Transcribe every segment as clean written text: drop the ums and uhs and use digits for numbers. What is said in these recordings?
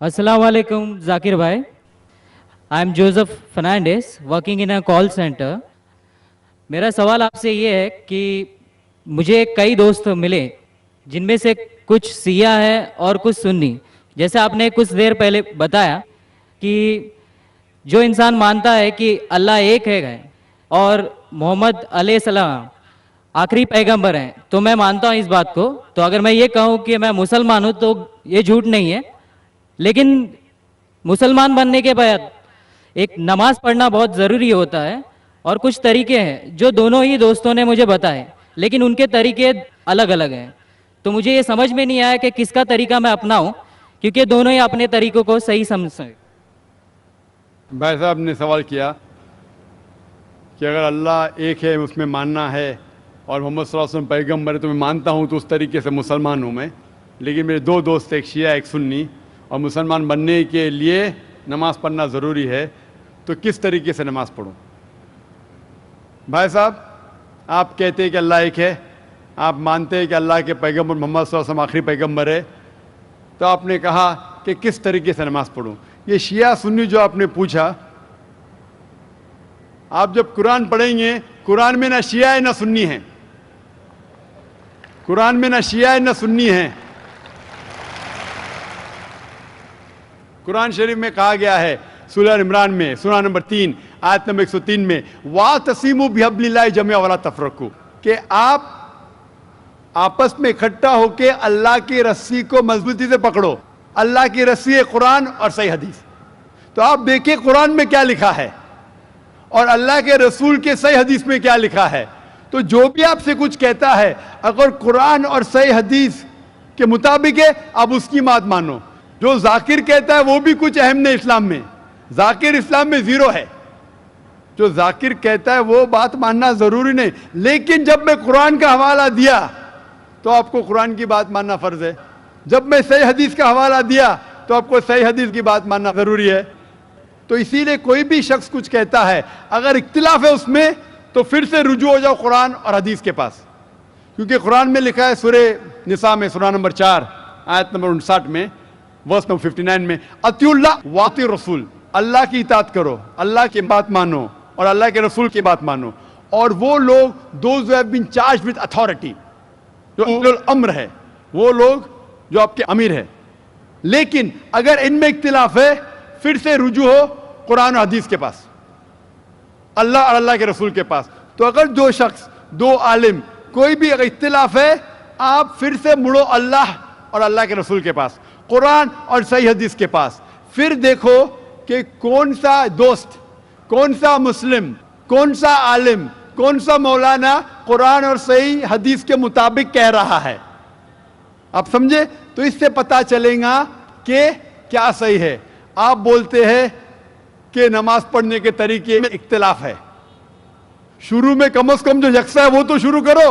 Assalamu alaikum, Zakir bhai. I am Joseph Fernandez, working in a call center. मेरा सवाल आपसे ये है कि मुझे कई दोस्त मिले जिनमें से कुछ सिया है और कुछ सुन्नी। जैसे आपने कुछ देर पहले बताया कि जो इंसान मानता है कि अल्लाह एक है और मोहम्मद अलैहिस्सलाम आखिरी पैगंबर हैं, तो मैं मानता हूँ इस बात को। तो अगर मैं ये कहूँ कि मैं मुसलमान हूँ तो ये झूठ नहीं है, लेकिन मुसलमान बनने के बाद एक नमाज पढ़ना बहुत ज़रूरी होता है और कुछ तरीके हैं जो दोनों ही दोस्तों ने मुझे बताए, लेकिन उनके तरीके अलग अलग हैं। तो मुझे ये समझ में नहीं आया कि किसका तरीका मैं अपनाऊं, क्योंकि दोनों ही अपने तरीकों को सही समझ सकें। भाई साहब ने सवाल किया कि अगर अल्लाह एक है उसमें मानना है और मोहम्मद सल्लल्लाहु अलैहि वसल्लम पैगम्बर है तो मैं मानता हूँ, तो उस तरीके से मुसलमान हूँ मैं। लेकिन मेरे दो दोस्त, एक शिया एक सुन्नी, और मुसलमान बनने के लिए नमाज़ पढ़ना ज़रूरी है, तो किस तरीके से नमाज़ पढ़ूँ? भाई साहब, आप कहते हैं कि अल्लाह एक है, आप मानते हैं कि अल्लाह के पैगम्बर मोहम्मद सल्लल्लाहु अलैहि वसल्लम आखिरी पैगम्बर है, तो आपने कहा कि किस तरीके से नमाज़ पढ़ूँ। ये शिया सुन्नी जो आपने पूछा, आप जब कुरान पढ़ेंगे, कुरान में ना शिया है ना सुन्नी है, कुरान में ना शिया है ना सुन्नी है। कुरान शरीफ में कहा गया है सूरह इमरान में सूरह नंबर 3 आयत नंबर 103 में, वातसिमु बिहब्लिल्लाहि जमीअ वला तफरकू, कि आप आपस में इकट्ठा होकर अल्लाह की रस्सी को मजबूती से पकड़ो। अल्लाह की रस्सी है कुरान और सही हदीस। तो आप देखिए कुरान में क्या लिखा है और अल्लाह के रसूल के सही हदीस में क्या लिखा है। तो जो भी आपसे कुछ कहता है, अगर कुरान और सही हदीस के मुताबिक है, आप उसकी बात मानो। जो जाकिर कहता है वो भी कुछ अहम नहीं इस्लाम में, जाकिर इस्लाम में जीरो है। जो जाकिर कहता है वो बात मानना जरूरी नहीं, लेकिन जब मैं कुरान का हवाला दिया तो आपको कुरान की बात मानना फर्ज है। जब मैं सही हदीस का हवाला दिया तो आपको सही हदीस की बात मानना जरूरी है। तो इसीलिए कोई भी शख्स कुछ कहता है, अगर इख्तिलाफ है उसमें, तो फिर से रुजू हो जाओ कुरान और हदीस के पास, क्योंकि कुरान में लिखा है सूरह निसा में सूरह नंबर 4 आयत नंबर 59 में वर्स नंबर 59 में, अतिउल्लाह वाति रसूल, अल्लाह की इताअत करो, अल्लाह की बात मानो और अल्लाह के रसूल की बात मानो। और वो लोग those who have been charged with authority, जो उलुल अम्र है, वो लोग जो आपके अमीर है। लेकिन अगर इनमें इख्तिलाफ है, फिर से रुजू हो कुरान और हदीस के पास, अल्लाह और अल्लाह के रसूल के पास। तो अगर दो शख्स, दो आलिम, कोई भी अगर इख्तिलाफ है, आप फिर से मुड़ो अल्लाह और अल्लाह के रसूल के पास, कुरान और सही हदीस के पास। फिर देखो कि कौन सा दोस्त, कौन सा मुस्लिम, कौन सा आलिम, कौन सा मौलाना कुरान और सही हदीस के मुताबिक कह रहा है। आप समझे? तो इससे पता चलेगा कि क्या सही है। आप बोलते हैं कि नमाज पढ़ने के तरीके में इख्तिलाफ है, शुरू में कम से कम जो यकसा है वो तो शुरू करो।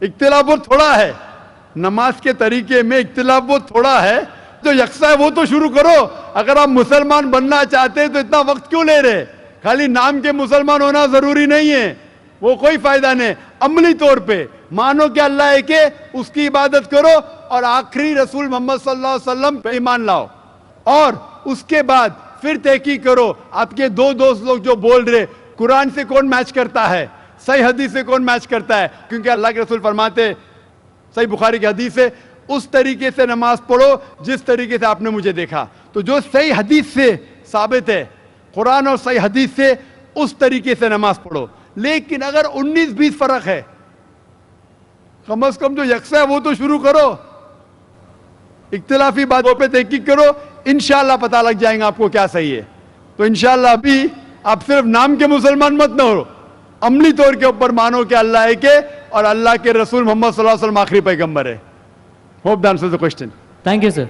इख्तिलाफ वो थोड़ा है, नमाज के तरीके में इख्तिलाफ वो थोड़ा है, जो यकसा है वो तो शुरू करो। अगर आप मुसलमान बनना चाहते हैं तो इतना वक्त क्यों ले रहे? खाली नाम के मुसलमान होना जरूरी नहीं है, वो कोई फायदा नहीं। अमली तौर पे मानो कि अल्लाह एक है, उसकी इबादत करो और आखिरी रसूल मोहम्मद सल्लल्लाहु अलैहि वसल्लम पे ईमान लाओ। और उसके बाद फिर तहकीक करो, आपके दो दोस्त लोग जो बोल रहे कुरान से कौन मैच करता है, सही हदीस से कौन मैच करता है, क्योंकि अल्लाह के रसूल फरमाते सही बुखारी की हदीस है, उस तरीके से नमाज पढ़ो जिस तरीके से आपने मुझे देखा। तो जो सही हदीस से साबित है, कुरान और सही हदीस से, उस तरीके से नमाज पढ़ो। लेकिन अगर 19-20 फर्क है, कम से कम जो यकसा है वो तो शुरू करो। इख्तिलाफी बातों पे तहकीक करो, इंशाअल्लाह पता लग जाएगा आपको क्या सही है। तो इंशाअल्लाह अभी आप सिर्फ नाम के मुसलमान मत न हो, अमली तौर के ऊपर मानो कि अल्लाह एक है और अल्लाह के रसूल मोहम्मद सल्लल्लाहु अलैहि वसल्लम आखिरी पैगंबर है। Hope that answers the question. Thank you sir.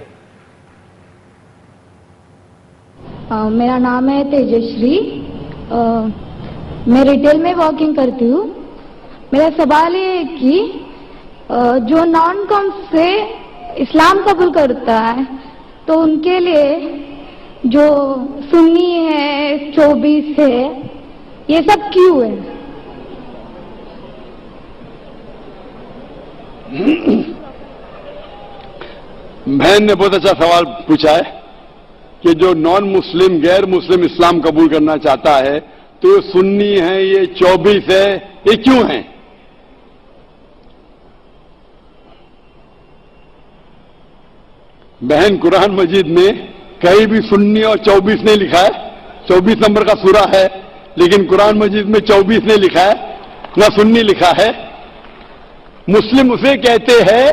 मेरा नाम है तेजश्री, मैं रिटेल में वर्किंग करती हूँ। मेरा सवाल ये है कि जो नॉन कॉम से इस्लाम कबूल करता है, तो उनके लिए जो सुन्नी है, 24 है, ये सब क्यों है? बहन ने बहुत अच्छा सवाल पूछा है कि जो नॉन मुस्लिम गैर मुस्लिम इस्लाम कबूल करना चाहता है तो ये सुन्नी है, ये 24 है, ये क्यों है? बहन, कुरान मजीद में कहीं भी सुन्नी और 24 नहीं लिखा है। 24 नंबर का सूरा है, लेकिन कुरान मजीद में 24 नहीं लिखा है, ना सुन्नी लिखा है। मुस्लिम उसे कहते हैं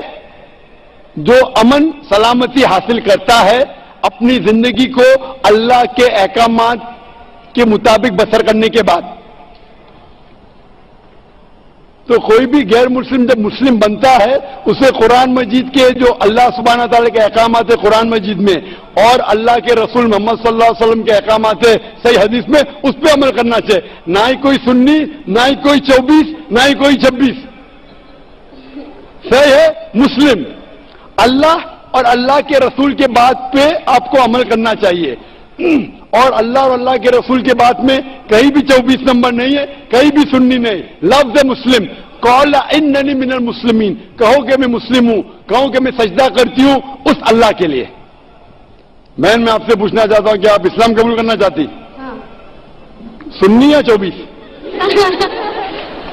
जो अमन सलामती हासिल करता है अपनी जिंदगी को अल्लाह के अहकामात के मुताबिक बसर करने के बाद। तो कोई भी गैर मुस्लिम जब मुस्लिम बनता है उसे कुरान मजीद के जो अल्लाह सुब्हानहू व तआला के अहकामात है कुरान मजीद में और अल्लाह के रसूल मोहम्मद सल्लल्लाहु अलैहि वसल्लम के अहकामात है सही हदीस में, उस पर अमल करना चाहिए। ना ही कोई सुन्नी, ना ही कोई 24, ना ही कोई 26। सही है मुस्लिम। अल्लाह और अल्लाह के रसूल के बात पे आपको अमल करना चाहिए। और अल्लाह के रसूल के बात में कहीं भी 24 नंबर नहीं है, कहीं भी सुन्नी नहीं। लफ्ज मुस्लिम, कौला इन्ननी मिनल मुस्लिमीन, कहो कि मैं मुस्लिम हूं, कहो कि मैं सजदा करती हूं उस अल्लाह के लिए। बहन, मैं आपसे पूछना चाहता हूं कि आप इस्लाम कबूल करना चाहती? हाँ। सुन्नी या 24?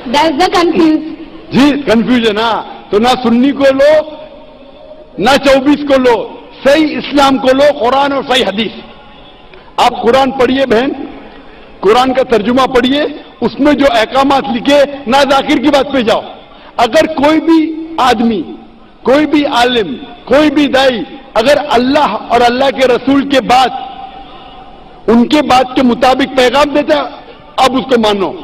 That's the confused. Ji, confusion. हाँ, तो ना सुन्नी को लो ना 24 को लो, सही इस्लाम को लो, कुरान और सही हदीस। आप कुरान पढ़िए बहन, कुरान का तर्जुमा पढ़िए, उसमें जो अहकामात लिखे ना जाकिर की बात पे जाओ। अगर कोई भी आदमी, कोई भी आलिम, कोई भी दाई अगर अल्लाह और अल्लाह के रसूल के बाद उनके बात के मुताबिक पैगाम देता है, अब उसको मानो।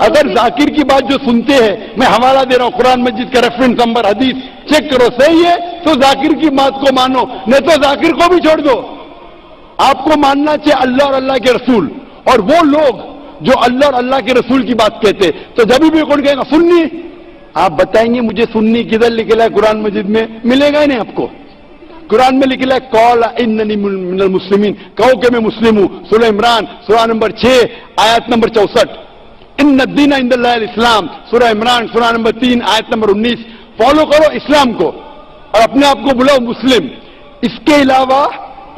अगर जाकिर की बात जो सुनते हैं, मैं हवाला दे रहा हूं कुरान मजीद का रेफरेंस नंबर, हदीस चेक करो, सही है तो जाकिर की बात को मानो, नहीं तो जाकिर को भी छोड़ दो। आपको मानना चाहिए अल्लाह और अल्लाह के रसूल, और वो लोग जो अल्लाह और अल्लाह के रसूल की बात कहते। तो जब भी कौन कहेगा सुन्नी, आप बताएंगे मुझे सुन्नी किधर लिखा है कुरान मजीद में? मिलेगा ही नहीं आपको। कुरान में लिखा है कौल इन्ननी मिनल मुस्लिमीन, कहो कि मैं मुस्लिम हूं। सूरह इमरान सूरा नंबर 6 आयत नंबर 64। इन्न दीन इंदल्लाहिल इस्लाम, सूरह इमरान सूरा नंबर 3 आयत नंबर 19। फॉलो करो इस्लाम को और अपने आप को बुलाओ मुस्लिम। इसके अलावा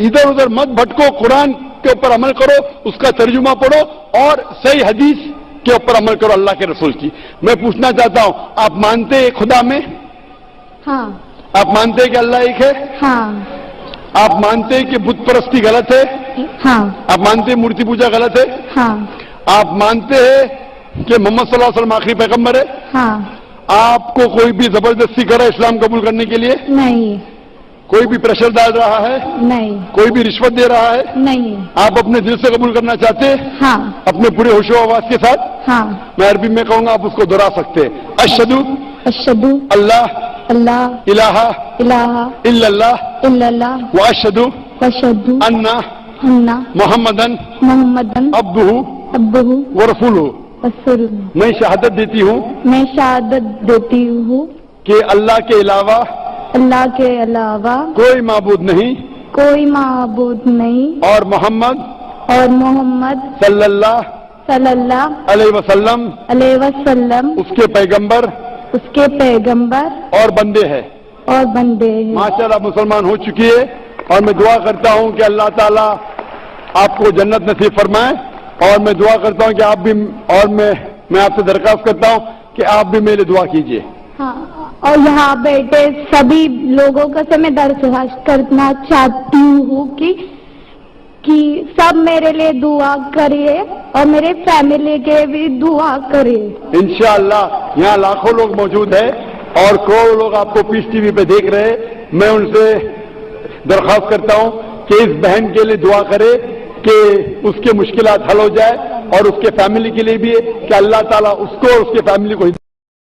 इधर उधर मत भटको, कुरान के ऊपर अमल करो, उसका तर्जुमा पढ़ो और सही हदीस के ऊपर अमल करो अल्लाह के रसूल की। मैं पूछना चाहता हूं, आप मानते हैं खुदा में? हाँ। आप मानते हैं कि अल्लाह एक है? हाँ। आप मानते हैं कि बुत परस्ती गलत है? हाँ। आप मानते हैं मूर्ति पूजा गलत है? हाँ। आप मानते हैं कि मोहम्मद सल्लल्लाहु अलैहि वसल्लम आखिरी पैगंबर है? हाँ। आपको कोई भी जबरदस्ती करे इस्लाम कबूल करने के लिए? नहीं। कोई भी प्रेशर डाल रहा है? नहीं। कोई भी रिश्वत दे रहा है? नहीं। आप अपने दिल से कबूल करना चाहते हैं? हाँ। अपने पूरे होशो आवाज के साथ? हाँ। मैं अरबी में कहूंगा, आप उसको दोहरा सकते हैं। अशहदु अशहदु अल्लाह अल्लाह इलाहा इलाहा इल्लल्लाह इल्लल्लाह व अशहदु वशहदु अन्ना अन्ना मुहम्मदन मुहम्मदन अब्दुहु अब्बुहु व रसूलुहु। वसल्लम। मैं शहादत देती हूँ मैं शहादत देती हूँ कि अल्लाह के अलावा अल्लाह के अलावा कोई माबूद नहीं कोई माबूद नहीं और मोहम्मद और मोहम्मद सल्लल्लाहु अलैहि वसल्लम उसके पैगंबर उसके पैगंबर और बंदे हैं। और बंदे हैं। माशाअल्लाह मुसलमान हो चुकी है और मैं दुआ करता हूं कि अल्लाह ताला आपको जन्नत नसीब फरमाए। और मैं दुआ करता हूं कि आप भी, और मैं आपसे दरख्वास्त करता हूं कि आप भी मेरे दुआ कीजिए। हाँ, और यहाँ बैठे सभी लोगों का से मैं दरख्वास्त करना चाहती हूँ कि सब मेरे लिए दुआ करिए और मेरे फैमिली के भी दुआ करिए। इंशाअल्लाह यहाँ लाखों लोग मौजूद है और करोड़ों लोग आपको पीस टीवी पे देख रहे हैं। मैं उनसे दरख्वास्त करता हूँ कि इस बहन के लिए दुआ करे कि उसके मुश्किलात हल हो जाए और उसके फैमिली के लिए भी कि अल्लाह ताला उसको और उसके फैमिली को